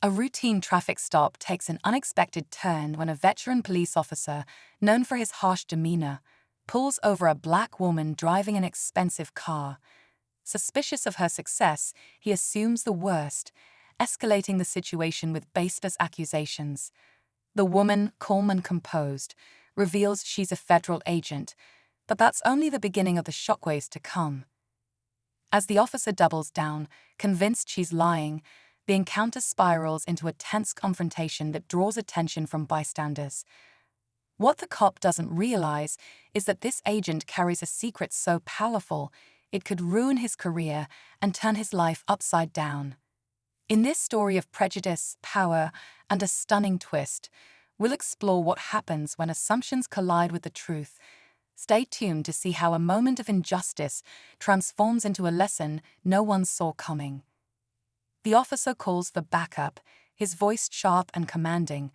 A routine traffic stop takes an unexpected turn when a veteran police officer, known for his harsh demeanor, pulls over a black woman driving an expensive car. Suspicious of her success, he assumes the worst, escalating the situation with baseless accusations. The woman, calm and composed, reveals she's a federal agent, but that's only the beginning of the shockwaves to come. As the officer doubles down, convinced she's lying, the encounter spirals into a tense confrontation that draws attention from bystanders. What the cop doesn't realize is that this agent carries a secret so powerful it could ruin his career and turn his life upside down. In this story of prejudice, power, and a stunning twist, we'll explore what happens when assumptions collide with the truth. Stay tuned to see how a moment of injustice transforms into a lesson no one saw coming. The officer calls for backup, his voice sharp and commanding,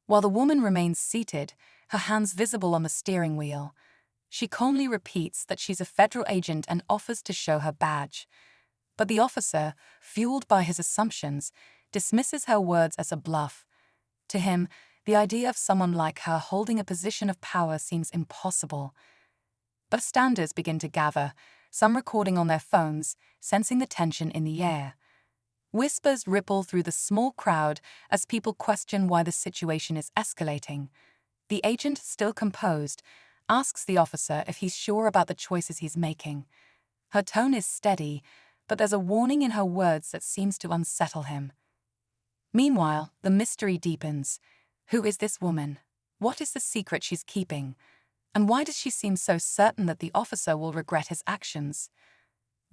while the woman remains seated, her hands visible on the steering wheel. She calmly repeats that she's a federal agent and offers to show her badge. But the officer, fueled by his assumptions, dismisses her words as a bluff. To him, the idea of someone like her holding a position of power seems impossible. Bystanders begin to gather, some recording on their phones, sensing the tension in the air. Whispers ripple through the small crowd as people question why the situation is escalating. The agent, still composed, asks the officer if he's sure about the choices he's making. Her tone is steady, but there's a warning in her words that seems to unsettle him. Meanwhile, the mystery deepens. Who is this woman? What is the secret she's keeping? And why does she seem so certain that the officer will regret his actions?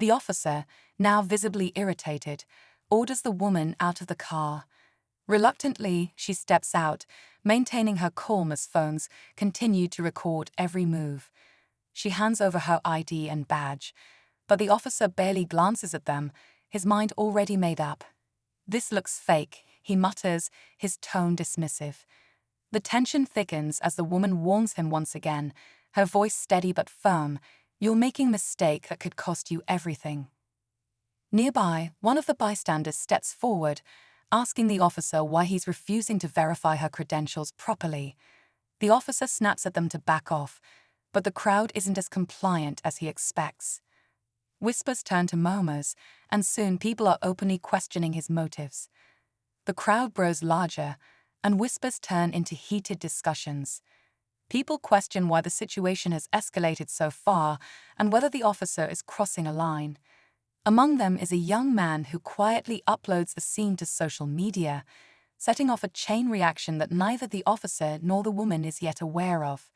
The officer, now visibly irritated, orders the woman out of the car. Reluctantly, she steps out, maintaining her calm as phones continue to record every move. She hands over her ID and badge, but the officer barely glances at them, his mind already made up. "This looks fake," he mutters, his tone dismissive. The tension thickens as the woman warns him once again, her voice steady but firm. "You're making a mistake that could cost you everything." Nearby, one of the bystanders steps forward, asking the officer why he's refusing to verify her credentials properly. The officer snaps at them to back off, but the crowd isn't as compliant as he expects. Whispers turn to murmurs, and soon people are openly questioning his motives. The crowd grows larger, and whispers turn into heated discussions. People question why the situation has escalated so far and whether the officer is crossing a line. Among them is a young man who quietly uploads the scene to social media, setting off a chain reaction that neither the officer nor the woman is yet aware of.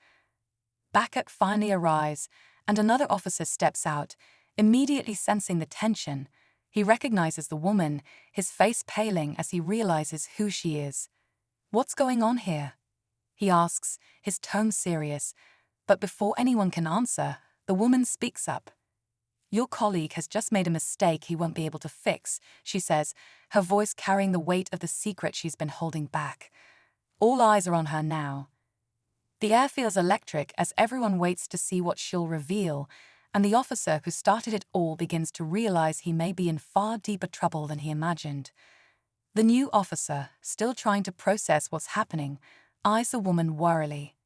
Backup finally arrives, and another officer steps out, immediately sensing the tension. He recognizes the woman, his face paling as he realizes who she is. "What's going on here?" he asks, his tone serious. But before anyone can answer, the woman speaks up. "Your colleague has just made a mistake he won't be able to fix," she says, her voice carrying the weight of the secret she's been holding back. All eyes are on her now. The air feels electric as everyone waits to see what she'll reveal, and the officer who started it all begins to realize he may be in far deeper trouble than he imagined. The new officer, still trying to process what's happening, eyes the woman warily.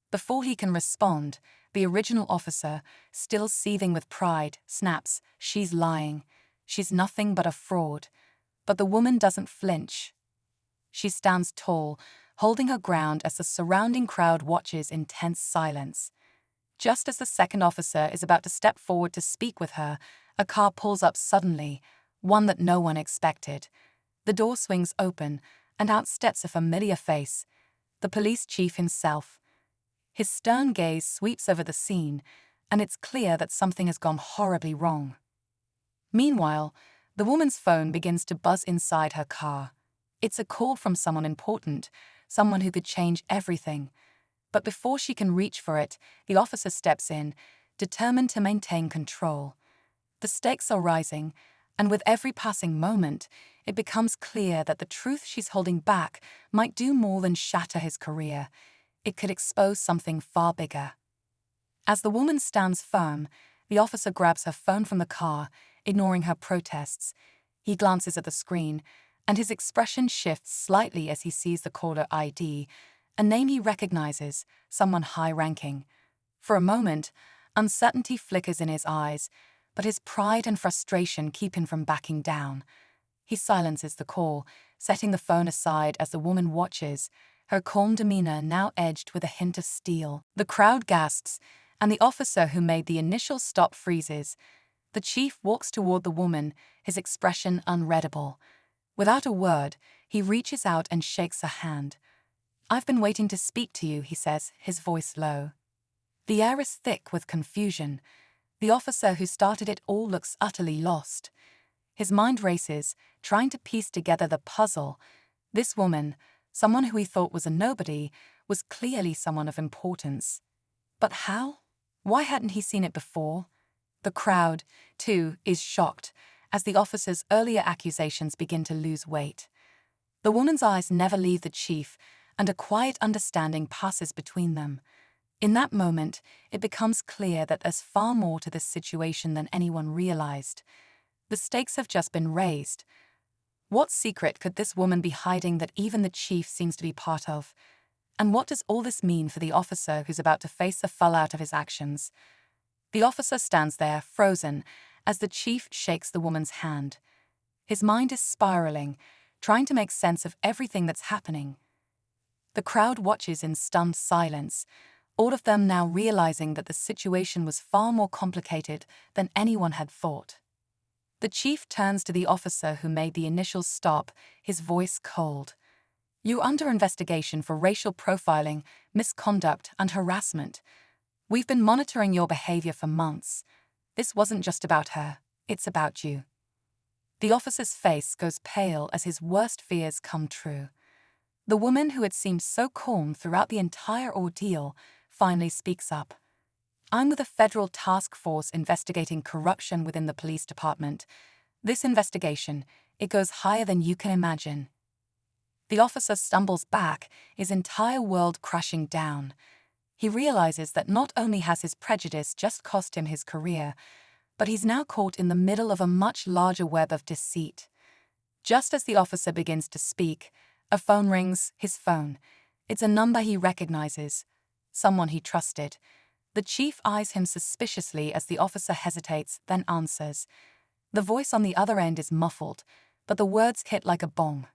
Before he can respond, the original officer, still seething with pride, snaps, "She's lying. She's nothing but a fraud." But the woman doesn't flinch. She stands tall, holding her ground as the surrounding crowd watches in tense silence. Just as the second officer is about to step forward to speak with her, a car pulls up suddenly, one that no one expected. The door swings open, and out steps a familiar face, the police chief himself. His stern gaze sweeps over the scene, and it's clear that something has gone horribly wrong. Meanwhile, the woman's phone begins to buzz inside her car. It's a call from someone important, someone who could change everything. But before she can reach for it, the officer steps in, determined to maintain control. The stakes are rising, and with every passing moment, it becomes clear that the truth she's holding back might do more than shatter his career. It could expose something far bigger. As the woman stands firm, the officer grabs her phone from the car, ignoring her protests. He glances at the screen, and his expression shifts slightly as he sees the caller ID, a name he recognizes, someone high-ranking. For a moment, uncertainty flickers in his eyes, but his pride and frustration keep him from backing down. He silences the call, setting the phone aside as the woman watches, her calm demeanor now edged with a hint of steel. The crowd gasps, and the officer who made the initial stop freezes. The chief walks toward the woman, his expression unreadable. Without a word, he reaches out and shakes her hand. "I've been waiting to speak to you," he says, his voice low. The air is thick with confusion. The officer who started it all looks utterly lost. His mind races, trying to piece together the puzzle. This woman, someone who he thought was a nobody, was clearly someone of importance. But how? Why hadn't he seen it before? The crowd, too, is shocked, as the officer's earlier accusations begin to lose weight. The woman's eyes never leave the chief, and a quiet understanding passes between them. In that moment, it becomes clear that there's far more to this situation than anyone realized. The stakes have just been raised. What secret could this woman be hiding that even the chief seems to be part of? And what does all this mean for the officer who's about to face the fallout of his actions? The officer stands there, frozen, as the chief shakes the woman's hand. His mind is spiraling, trying to make sense of everything that's happening. The crowd watches in stunned silence, all of them now realizing that the situation was far more complicated than anyone had thought. The chief turns to the officer who made the initial stop, his voice cold. "You're under investigation for racial profiling, misconduct, and harassment. We've been monitoring your behavior for months. This wasn't just about her, it's about you." The officer's face goes pale as his worst fears come true. The woman who had seemed so calm throughout the entire ordeal finally speaks up. "I'm with a federal task force investigating corruption within the police department. This investigation, it goes higher than you can imagine." The officer stumbles back, his entire world crashing down. He realizes that not only has his prejudice just cost him his career, but he's now caught in the middle of a much larger web of deceit. Just as the officer begins to speak, a phone rings, his phone. It's a number he recognizes, someone he trusted. The chief eyes him suspiciously as the officer hesitates, then answers. The voice on the other end is muffled, but the words hit like a bomb.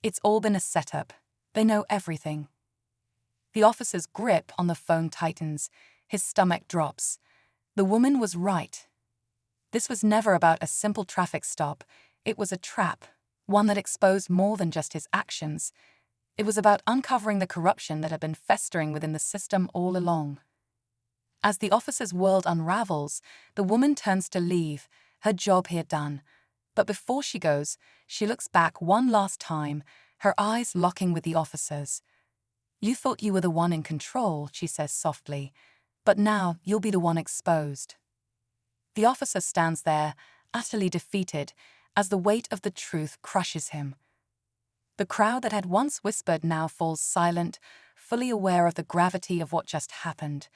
"It's all been a setup. They know everything." The officer's grip on the phone tightens, his stomach drops. The woman was right. This was never about a simple traffic stop. It was a trap, one that exposed more than just his actions. It was about uncovering the corruption that had been festering within the system all along. As the officer's world unravels, the woman turns to leave, her job here done. But before she goes, she looks back one last time, her eyes locking with the officer's. "You thought you were the one in control," she says softly, "but now you'll be the one exposed." The officer stands there, utterly defeated, as the weight of the truth crushes him. The crowd that had once whispered now falls silent, fully aware of the gravity of what just happened.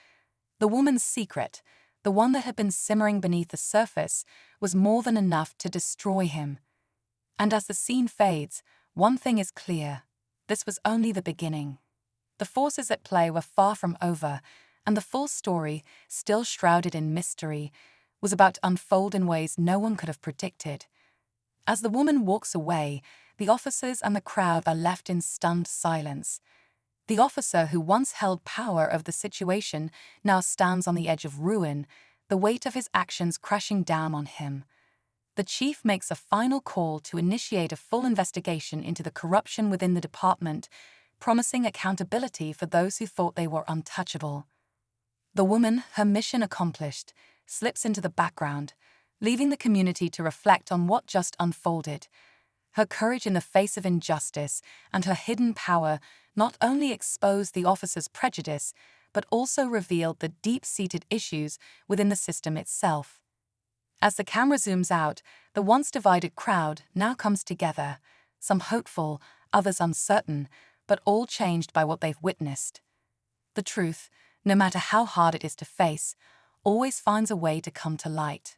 The woman's secret, the one that had been simmering beneath the surface, was more than enough to destroy him. And as the scene fades, one thing is clear: this was only the beginning. The forces at play were far from over, and the full story, still shrouded in mystery, was about to unfold in ways no one could have predicted. As the woman walks away, the officers and the crowd are left in stunned silence. The officer who once held power over the situation now stands on the edge of ruin, the weight of his actions crashing down on him. The chief makes a final call to initiate a full investigation into the corruption within the department, promising accountability for those who thought they were untouchable. The woman, her mission accomplished, slips into the background, leaving the community to reflect on what just unfolded. Her courage in the face of injustice and her hidden power not only exposed the officer's prejudice, but also revealed the deep-seated issues within the system itself. As the camera zooms out, the once divided crowd now comes together, some hopeful, others uncertain, but all changed by what they've witnessed. The truth, no matter how hard it is to face, always finds a way to come to light.